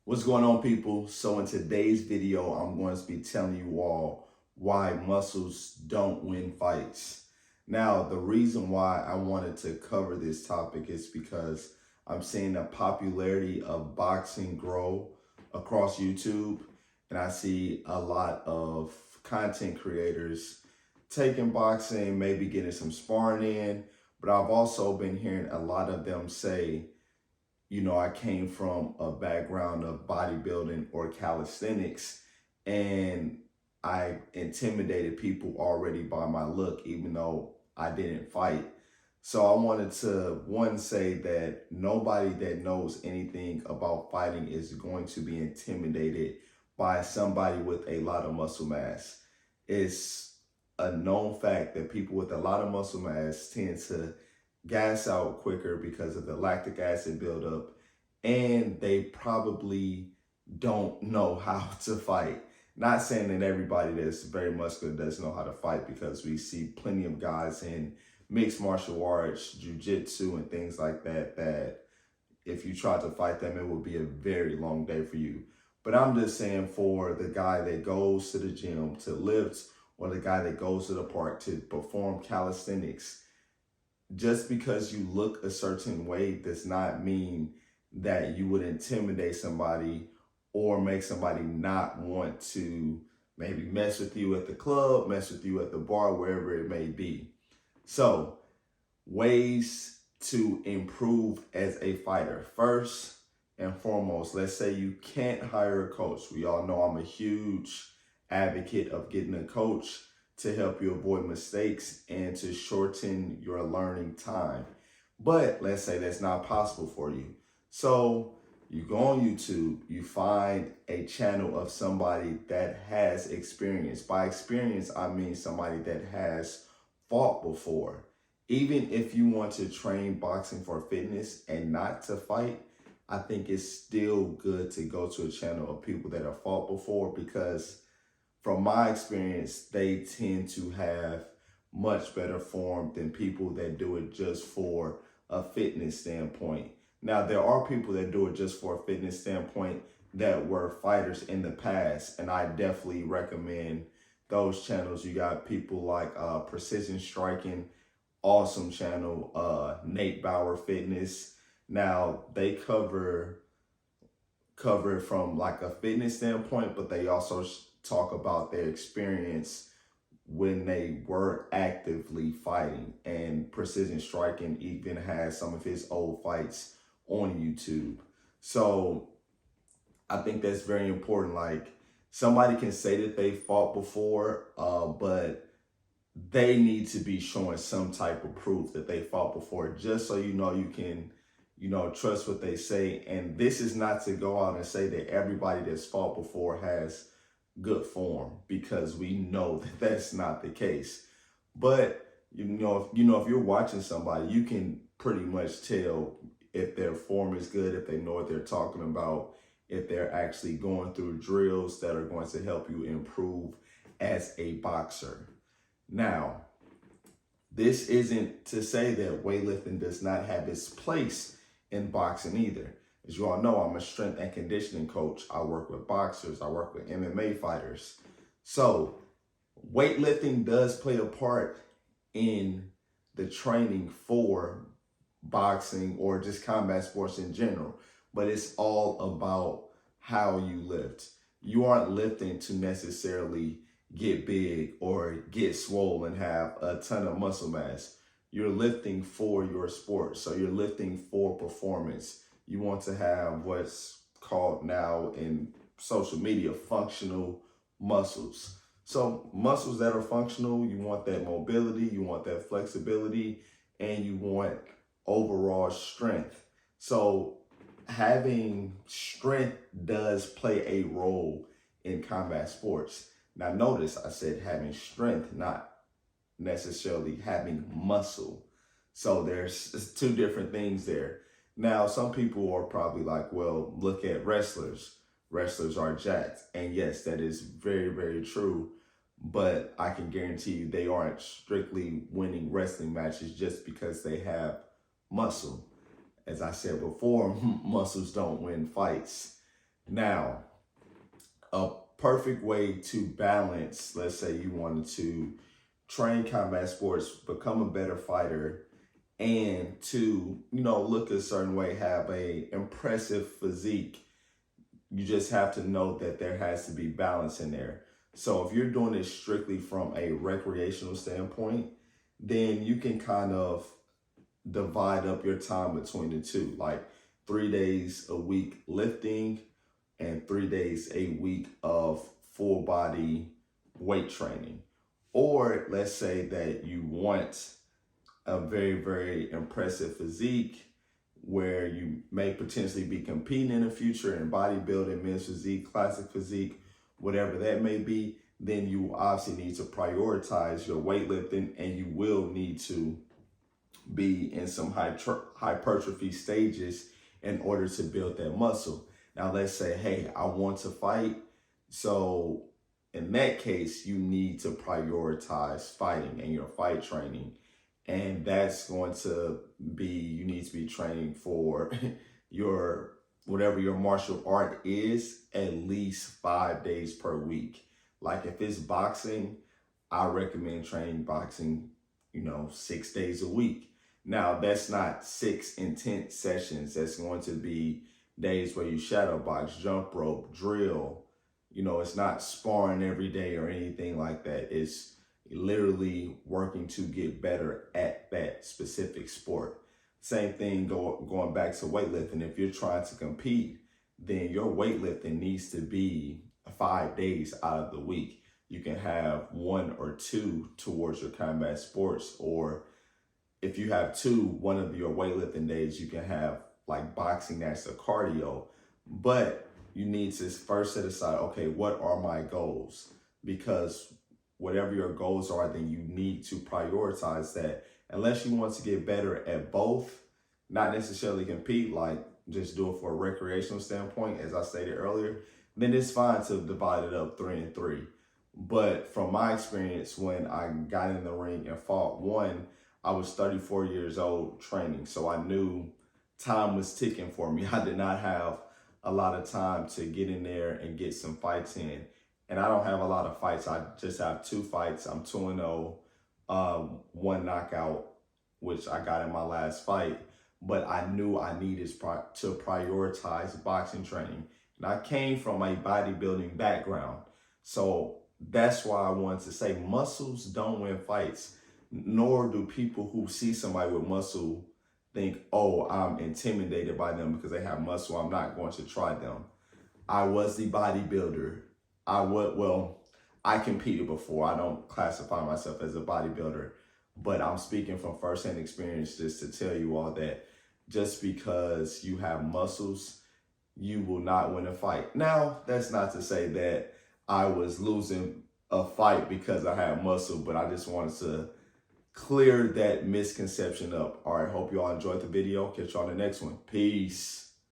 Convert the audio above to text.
What's going on, people? So in today's video, I'm going to be telling you all why muscles don't win fights. Now, the reason why I wanted to cover this topic is because I'm seeing the popularity of boxing grow across YouTube, and I see a lot of content creators taking boxing, maybe getting some sparring in, but I've also been hearing a lot of them say, I came from a background of bodybuilding or calisthenics, and I intimidated people already by my look, even though I didn't fight. So I wanted to, one, say that nobody that knows anything about fighting is going to be intimidated by somebody with a lot of muscle mass. It's a known fact that people with a lot of muscle mass tend to gas out quicker because of the lactic acid buildup, and they probably don't know how to fight. Not saying that everybody that's very muscular doesn't know how to fight, because we see plenty of guys in mixed martial arts, jiu-jitsu, and things like that, that if you try to fight them, it would be a very long day for you. But I'm just saying, for the guy that goes to the gym to lift, or the guy that goes to the park to perform calisthenics, just because you look a certain way does not mean that you would intimidate somebody or make somebody not want to maybe mess with you at the club, mess with you at the bar, wherever it may be. So, ways to improve as a fighter. First and foremost, let's say you can't hire a coach. We all know I'm a huge advocate of getting a coach to help you avoid mistakes and to shorten your learning time. But let's say that's not possible for you. So you go on YouTube, you find a channel of somebody that has experience. By experience, I mean somebody that has fought before. Even if you want to train boxing for fitness and not to fight, I think it's still good to go to a channel of people that have fought before, because from my experience, they tend to have much better form than people that do it just for a fitness standpoint. Now, there are people that do it just for a fitness standpoint that were fighters in the past, and I definitely recommend those channels. You got people like Precision Striking, awesome channel, Nate Bauer Fitness. Now, they cover it from like a fitness standpoint, but they also talk about their experience when they were actively fighting. And Precision Striking even has some of his old fights on YouTube. So I think that's very important. Like, somebody can say that they fought before, but they need to be showing some type of proof that they fought before, just so you can trust what they say. And this is not to go out and say that everybody that's fought before has good form, because we know that that's not the case. But if you're watching somebody, you can pretty much tell if their form is good, if they know what they're talking about, if they're actually going through drills that are going to help you improve as a boxer. Now, this isn't to say that weightlifting does not have its place in boxing either. As you all know, I'm a strength and conditioning coach. I work with boxers. I work with MMA fighters. So weightlifting does play a part in the training for boxing or just combat sports in general. But it's all about how you lift. You aren't lifting to necessarily get big or get swole and have a ton of muscle mass. You're lifting for your sport. So you're lifting for performance. You want to have what's called now in social media functional muscles. So muscles that are functional, you want that mobility, you want that flexibility, and you want overall strength. So having strength does play a role in combat sports. Now notice I said having strength, not necessarily having muscle. So there's two different things there. Now, some people are probably like, well, look at wrestlers. Wrestlers are jacked. And yes, that is very, very true. But I can guarantee you they aren't strictly winning wrestling matches just because they have muscle. As I said before, muscles don't win fights. Now, a perfect way to balance, let's say you wanted to train combat sports, become a better fighter, and to, look a certain way, have a impressive physique. You just have to know that there has to be balance in there. So if you're doing it strictly from a recreational standpoint, then you can kind of divide up your time between the two, like 3 days a week lifting and 3 days a week of full body weight training. Or let's say that you want a very, very impressive physique where you may potentially be competing in the future in bodybuilding, men's physique, classic physique, whatever that may be, then you obviously need to prioritize your weightlifting, and you will need to be in some hypertrophy stages in order to build that muscle. Now, let's say, hey, I want to fight. So in that case, you need to prioritize fighting and your fight training. And that's going to be, you need to be training for your, whatever your martial art is, at least 5 days per week. Like if it's boxing, I recommend training boxing, 6 days a week. Now, that's not 6 intense sessions. That's going to be days where you shadow box, jump rope, drill. It's not sparring every day or anything like that. It's literally working to get better at that specific sport. Same thing going back to weightlifting. If you're trying to compete, then your weightlifting needs to be 5 days out of the week. You can have 1 or 2 towards your combat sports, or if you have 2, one of your weightlifting days, you can have like boxing, that's a cardio. But you need to first set aside, okay, what are my goals? Because whatever your goals are, then you need to prioritize that. Unless you want to get better at both, not necessarily compete, like just do it for a recreational standpoint, as I stated earlier, then it's fine to divide it up 3 and 3. But from my experience, when I got in the ring and fought, one, I was 34 years old training, so I knew time was ticking for me. I did not have a lot of time to get in there and get some fights in. And I don't have a lot of fights. I just have 2 fights. I'm 2-0, 1 knockout, which I got in my last fight. But I knew I needed to prioritize boxing training. And I came from a bodybuilding background. So that's why I wanted to say muscles don't win fights, nor do people who see somebody with muscle think, oh, I'm intimidated by them because they have muscle, I'm not going to try them. I was the bodybuilder. I competed before. I don't classify myself as a bodybuilder, but I'm speaking from firsthand experience just to tell you all that just because you have muscles, you will not win a fight. Now, that's not to say that I was losing a fight because I had muscle, but I just wanted to clear that misconception up. All right, hope you all enjoyed the video. Catch you on the next one. Peace.